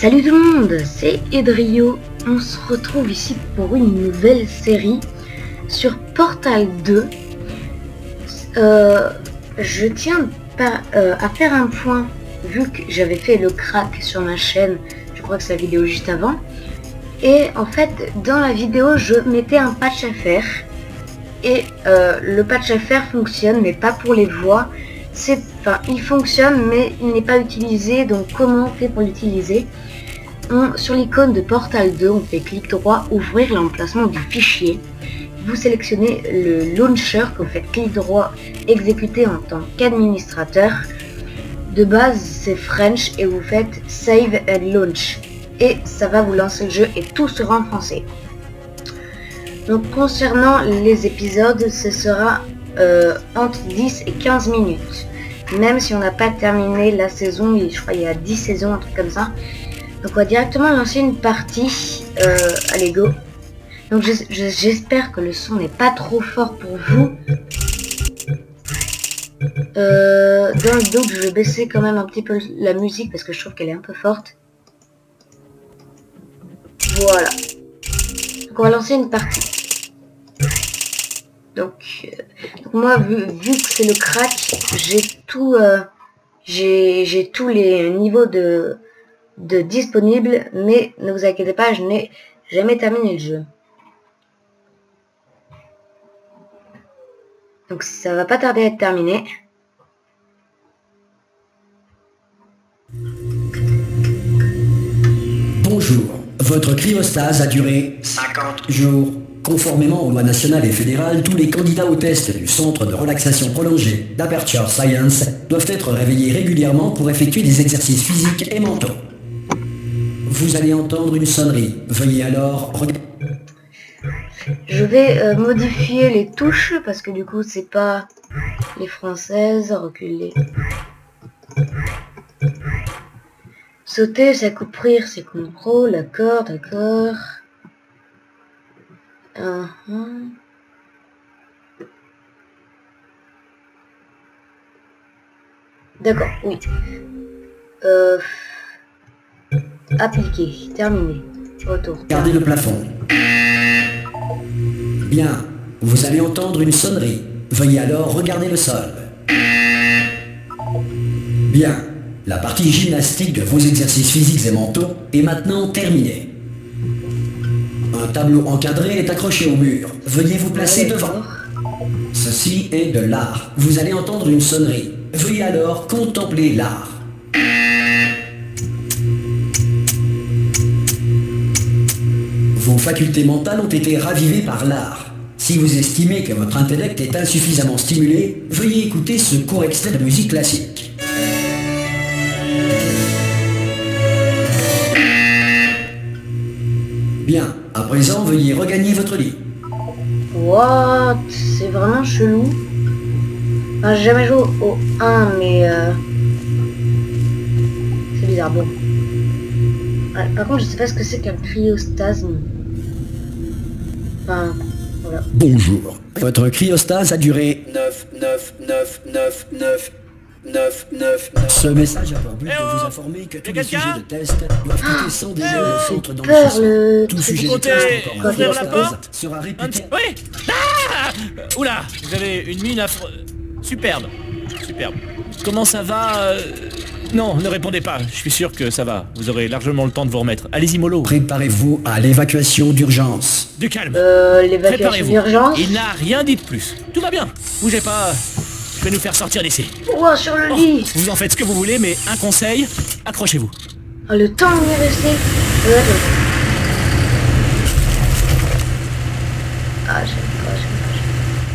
Salut tout le monde, c'est Edrio. On se retrouve ici pour une nouvelle série sur Portal 2. Je tiens à faire un point, vu que j'avais fait le crack sur ma chaîne, je crois que c'est la vidéo juste avant. Et en fait, dans la vidéo, je mettais un patch à faire. Et le patch à faire fonctionne, mais pas pour les voix. Il fonctionne, mais il n'est pas utilisé. Donc comment on fait pour l'utiliser? Sur l'icône de Portal 2, on fait clic droit, ouvrir l'emplacement du fichier. Vous sélectionnez le launcher, que vous faites clic droit, exécuter en tant qu'administrateur. De base, c'est French et vous faites Save and Launch. Et ça va vous lancer le jeu et tout sera en français. Donc concernant les épisodes, ce sera entre 10 et 15 minutes. Même si on n'a pas terminé la saison, je crois qu'il y a 10 saisons, un truc comme ça. Donc on va directement lancer une partie. Allez go. Donc j'espère que le son n'est pas trop fort pour vous. Dans le doute, je vais baisser quand même un petit peu la musique parce que je trouve qu'elle est un peu forte. Voilà. Donc on va lancer une partie. Donc moi, vu que c'est le crack, j'ai tout, j'ai tous les niveaux de disponibles, mais ne vous inquiétez pas, je n'ai jamais terminé le jeu. Donc ça va pas tarder à être terminé. Bonjour, votre cryostase a duré 50 jours. Conformément aux lois nationales et fédérales, tous les candidats au test du Centre de relaxation prolongée d'Aperture Science doivent être réveillés régulièrement pour effectuer des exercices physiques et mentaux. Vous allez entendre une sonnerie. Veuillez alors regarder. Je vais modifier les touches parce que du coup c'est pas les françaises. Reculer. Sauter, ça coupe rire, c'est contrôle, d'accord. D'accord, oui. Appliquer, terminé. Retour. Regardez le plafond. Bien, vous allez entendre une sonnerie. Veuillez alors regarder le sol. Bien, la partie gymnastique de vos exercices physiques et mentaux est maintenant terminée. Un tableau encadré est accroché au mur. Veuillez vous placer devant. Ceci est de l'art. Vous allez entendre une sonnerie. Veuillez alors contempler l'art. Vos facultés mentales ont été ravivées par l'art. Si vous estimez que votre intellect est insuffisamment stimulé, veuillez écouter ce court extrait de musique classique. Bien, à présent, veuillez regagner votre lit. What? C'est vraiment chelou. Enfin, j'ai jamais joué au 1, mais c'est bizarre. Bon. Ouais, par contre, je sais pas ce que c'est qu'un cryostasme. Enfin, voilà. Bonjour. Votre cryostase a duré 9. Ce message a pour but de vous informer que tous les sujets de test doivent quitter sans délai le centre d'enregistrement. Tout sujet de test encore ouvrir la porte sera répété. Oui. Ah, oula, vous avez une mine superbe. Comment ça va Non, ne répondez pas, je suis sûr que ça va. Vous aurez largement le temps de vous remettre. Allez-y mollo. Préparez-vous à l'évacuation d'urgence. Du calme. L'évacuation d'urgence. Il n'a rien dit de plus. Tout va bien. Bougez pas. Je vais nous faire sortir d'ici. Ouah, sur le lit. Vous en faites ce que vous voulez, mais un conseil, accrochez-vous. Oh, le temps m'y est resté. Ah, j'aime pas.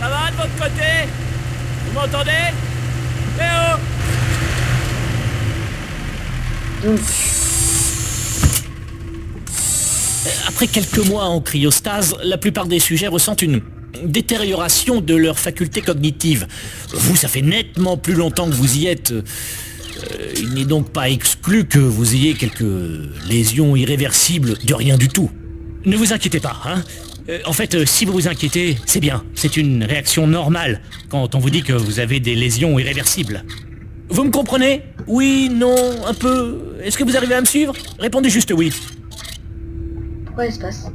Ça va de votre côté? Vous m'entendez? Eh oh! Donc. Après quelques mois en cryostase, la plupart des sujets ressentent une détérioration de leurs facultés cognitives. Vous, ça fait nettement plus longtemps que vous y êtes. Il n'est donc pas exclu que vous ayez quelques lésions irréversibles de rien du tout. Ne vous inquiétez pas, hein. En fait, si vous vous inquiétez, c'est bien. C'est une réaction normale quand on vous dit que vous avez des lésions irréversibles. Vous me comprenez? Oui, non, un peu. Est-ce que vous arrivez à me suivre? Répondez juste oui. Pourquoi espace?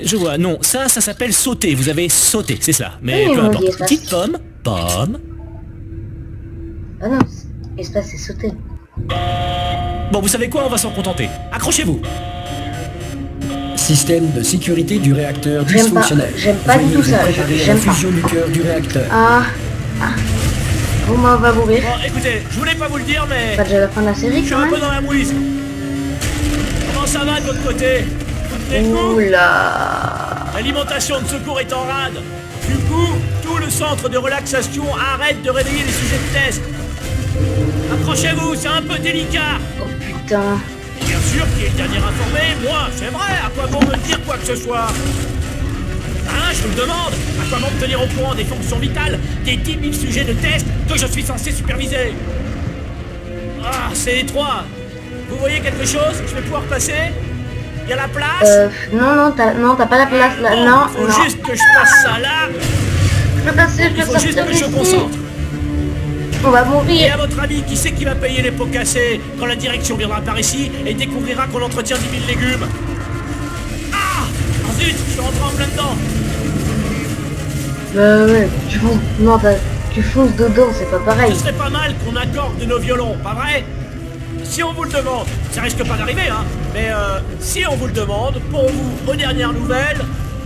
Je vois, non, ça s'appelle sauter. Vous avez sauté, c'est cela. Mais Oui, peu on importe. dit espace. Petite pomme, pomme. Ah non, espace c'est sauter. Bon, vous savez quoi? On va s'en contenter. Accrochez-vous. Système de sécurité du réacteur J'aime pas, dysfonctionnel. j'aime pas du Veuillez tout vous ça, préparer à la j'aime pas. fusion du cœur du réacteur. Ah. Bon bah on va mourir. Bon, écoutez, je voulais pas vous le dire, mais Pas déjà la fin de la série je suis quand un peu même. dans la mouise. Comment ça va de votre côté? Vous tenez le coup? Oula. L'alimentation de secours est en rade. Du coup, tout le centre de relaxation arrête de réveiller les sujets de test. Accrochez-vous, c'est un peu délicat. Oh putain. Bien sûr, qui est le dernier informé? Moi, c'est vrai, à quoi bon me dire quoi que ce soit? Hein, je vous le demande. À quoi bon me tenir au courant des fonctions vitales des 10 000 sujets de test que je suis censé superviser? Ah, c'est étroit. Vous voyez quelque chose? Je vais pouvoir passer? Il y a la place? Non, t'as pas la place là. Bon, Non, faut non. juste que je passe ça là. Je peux passer, je Il peux faut juste sortir que je d'ici. concentre. On va Et mourir. à votre avis, qui c'est qui va payer les pots cassés quand la direction viendra par ici et découvrira qu'on entretient 10 000 légumes? Ah! Oh zut, je suis rentré en plein dedans. Ouais, tu fonces. Non, tu fonces dedans, c'est pas pareil. Ce serait pas mal qu'on accorde de nos violons, pas vrai? Si on vous le demande, ça risque pas d'arriver, hein, mais si on vous le demande, pour vous, aux dernières nouvelles,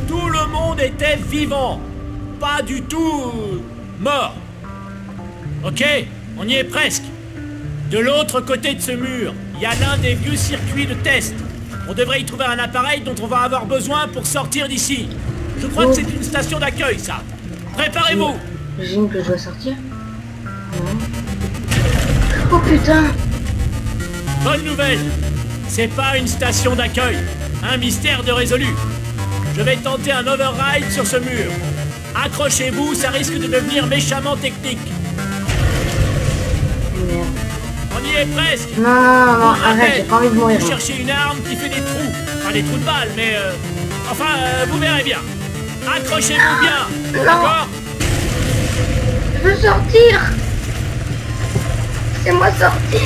tout le monde était vivant. Pas du tout mort. Ok, on y est presque. De l'autre côté de ce mur, il y a l'un des vieux circuits de test. On devrait y trouver un appareil dont on va avoir besoin pour sortir d'ici. Je crois que c'est une station d'accueil, ça. Préparez-vous. J'imagine que je dois sortir. Non. Oh putain. Bonne nouvelle. C'est pas une station d'accueil. Un mystère de résolu. Je vais tenter un override sur ce mur. Accrochez-vous, ça risque de devenir méchamment technique. Merde. On y est presque. Non, arrête, j'ai pas envie de mourir. Vous cherchez une arme qui fait des trous. Pas des trous de balles, mais vous verrez bien. Accrochez-vous bien. Non. D'accord? Je veux sortir. Laissez-moi sortir.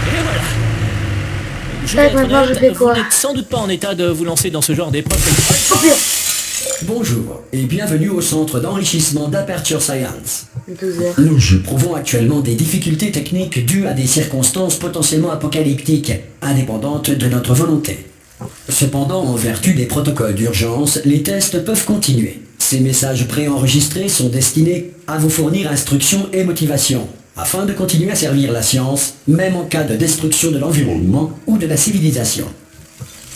Et voilà. Je Ouais, vais être maintenant, honnête, je fais quoi? vous n'êtes sans doute pas en état de vous lancer dans ce genre d'épreuve. Oh putain. Bonjour et bienvenue au centre d'enrichissement d'Aperture Science. 12 heures. Nous éprouvons actuellement des difficultés techniques dues à des circonstances potentiellement apocalyptiques, indépendantes de notre volonté. Cependant, en vertu des protocoles d'urgence, les tests peuvent continuer. Ces messages préenregistrés sont destinés à vous fournir instructions et motivation, afin de continuer à servir la science, même en cas de destruction de l'environnement ou de la civilisation.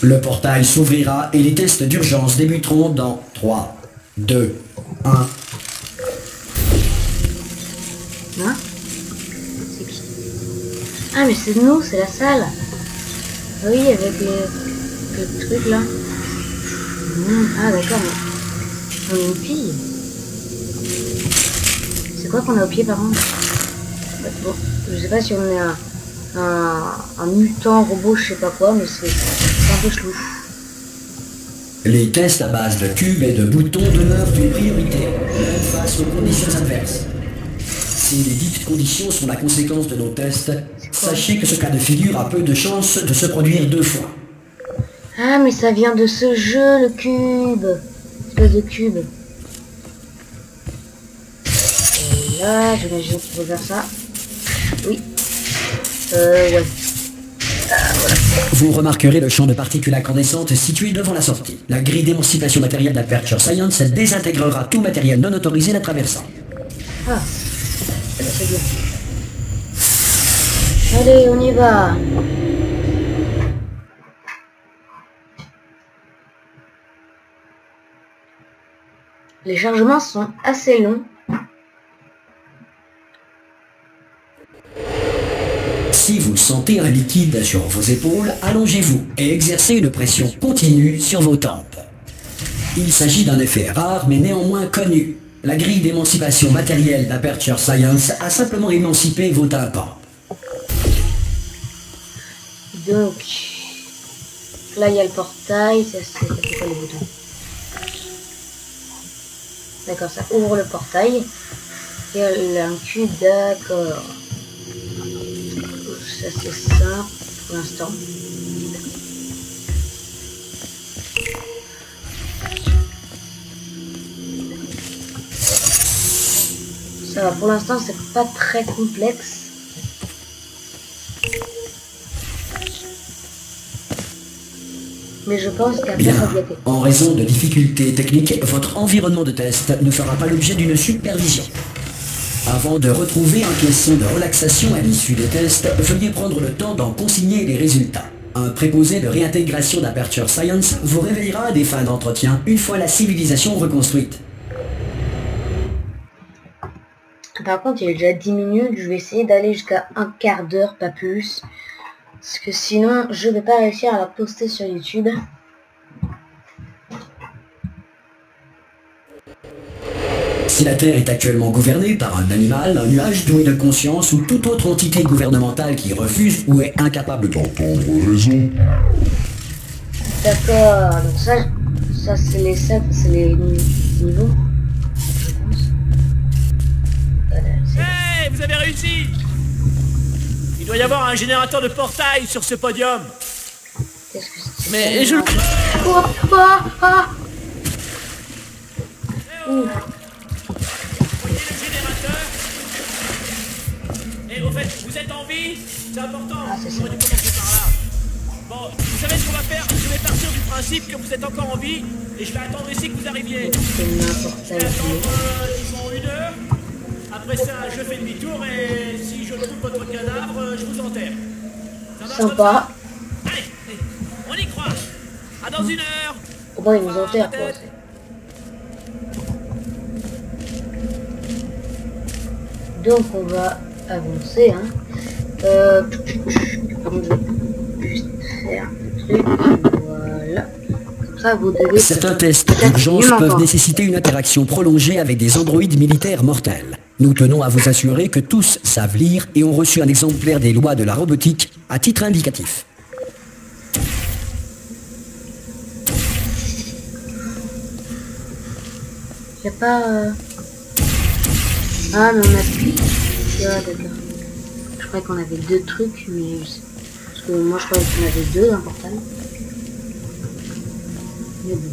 Le portail s'ouvrira et les tests d'urgence débuteront dans 3, 2, 1... Hein? C'est qui? Ah mais c'est nous, c'est la salle. Ah oui, avec le truc là. Ah d'accord, mais on est une fille. C'est quoi qu'on a au pied par contre? Bon, je sais pas si on est un mutant, robot, je sais pas quoi, mais c'est un peu chelou. Les tests à base de cubes et de boutons demeurent une priorité, même face aux conditions adverses. Si les dites conditions sont la conséquence de nos tests, sachez que ce cas de figure a peu de chances de se produire 2 fois. Ah mais ça vient de ce jeu, le cube. Espèce de cube. Et là, j'imagine qu'il faut faire ça. Oui. Ouais. Vous remarquerez le champ de particules incandescentes situé devant la sortie. La grille d'émancipation matérielle d'Aperture Science désintégrera tout matériel non autorisé la traversant. Ah. C'est bien. Allez, on y va. Les chargements sont assez longs. Si vous sentez un liquide sur vos épaules, allongez-vous et exercez une pression continue sur vos tempes. Il s'agit d'un effet rare mais néanmoins connu. La grille d'émancipation matérielle d'Aperture Science a simplement émancipé vos tympans. Donc, là il y a le portail, ça fait quoi le bouton? D'accord, ça ouvre le portail. un cul, d'accord. Ça c'est ça pour l'instant. Ça va, pour l'instant c'est pas très complexe. Mais je pense qu'après Bien. ça va être... En raison de difficultés techniques, votre environnement de test ne fera pas l'objet d'une supervision. Avant de retrouver un caisson de relaxation à l'issue des tests, veuillez prendre le temps d'en consigner les résultats. Un préposé de réintégration d'Aperture Science vous réveillera à des fins d'entretien une fois la civilisation reconstruite. Par contre, il est déjà 10 minutes, je vais essayer d'aller jusqu'à un quart d'heure, pas plus. Parce que sinon, je vais pas réussir à la poster sur YouTube. Si la Terre est actuellement gouvernée par un animal, un nuage doué de conscience ou toute autre entité gouvernementale qui refuse ou est incapable d'entendre raison. D'accord, donc ça c'est les niveaux, je pense. Hey, vous avez réussi! Il doit y avoir un générateur de portail sur ce podium. Qu'est-ce que c'est? Mais je le... Oh, Ouh. Voyez le générateur? Et au fait, vous êtes en vie? C'est important. Ah, c'est ça. J'aurais dû commencer par là. Bon, vous savez ce qu'on va faire? Je vais partir du principe que vous êtes encore en vie et je vais attendre ici que vous arriviez. C'est n'importe Je vais attendre, disons, 1 heure. Après ça, je fais demi-tour et si je trouve votre cadavre, je vous enterre. Ça marche comme Sympa. ça? Allez, on y croit. À dans 1 heure. Au moins ils nous enterrent quoi. Donc on va avancer hein. Par contre, je vais juste faire le truc. Voilà. Comme ça vous devez... Certains tests d'urgence peuvent nécessiter une interaction prolongée avec des androïdes militaires mortels. Nous tenons à vous assurer que tous savent lire et ont reçu un exemplaire des lois de la robotique à titre indicatif. Y'a pas... Ah mais on a plus... Ah d'accord. Je croyais qu'on avait 2 trucs, mais... Parce que moi je croyais qu'on avait 2 d'un portal. Mais bon.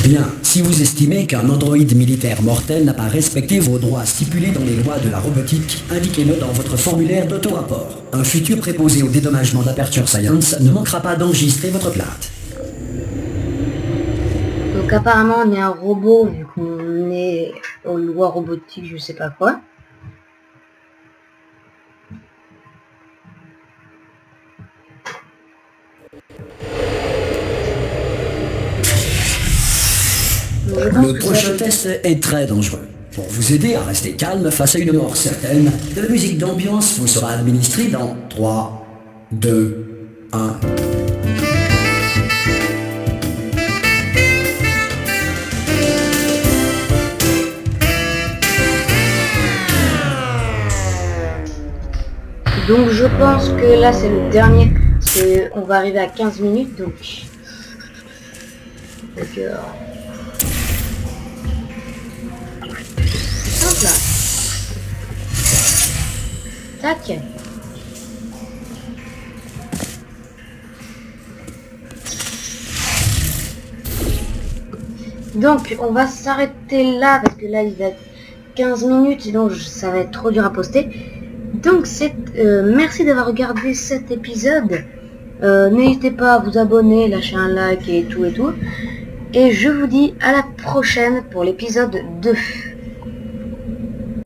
Bien, si vous estimez qu'un androïde militaire mortel n'a pas respecté vos droits stipulés dans les lois de la robotique, indiquez-le dans votre formulaire d'auto-rapport. Un futur préposé au dédommagement d'Aperture Science ne manquera pas d'enregistrer votre plainte. Donc apparemment on est un robot vu qu'on est aux lois robotiques, je sais pas quoi. Le prochain test est très dangereux. Pour vous aider à rester calme face à une mort certaine, de la musique d'ambiance vous sera administrée dans 3, 2, 1... Donc je pense que là c'est le dernier, parce qu'on va arriver à 15 minutes donc... D'accord. C'est simple là. Tac. Donc on va s'arrêter là parce que là il va être 15 minutes donc ça va être trop dur à poster. Donc c'est merci d'avoir regardé cet épisode. N'hésitez pas à vous abonner, lâcher un like et tout. Et je vous dis à la prochaine pour l'épisode 2.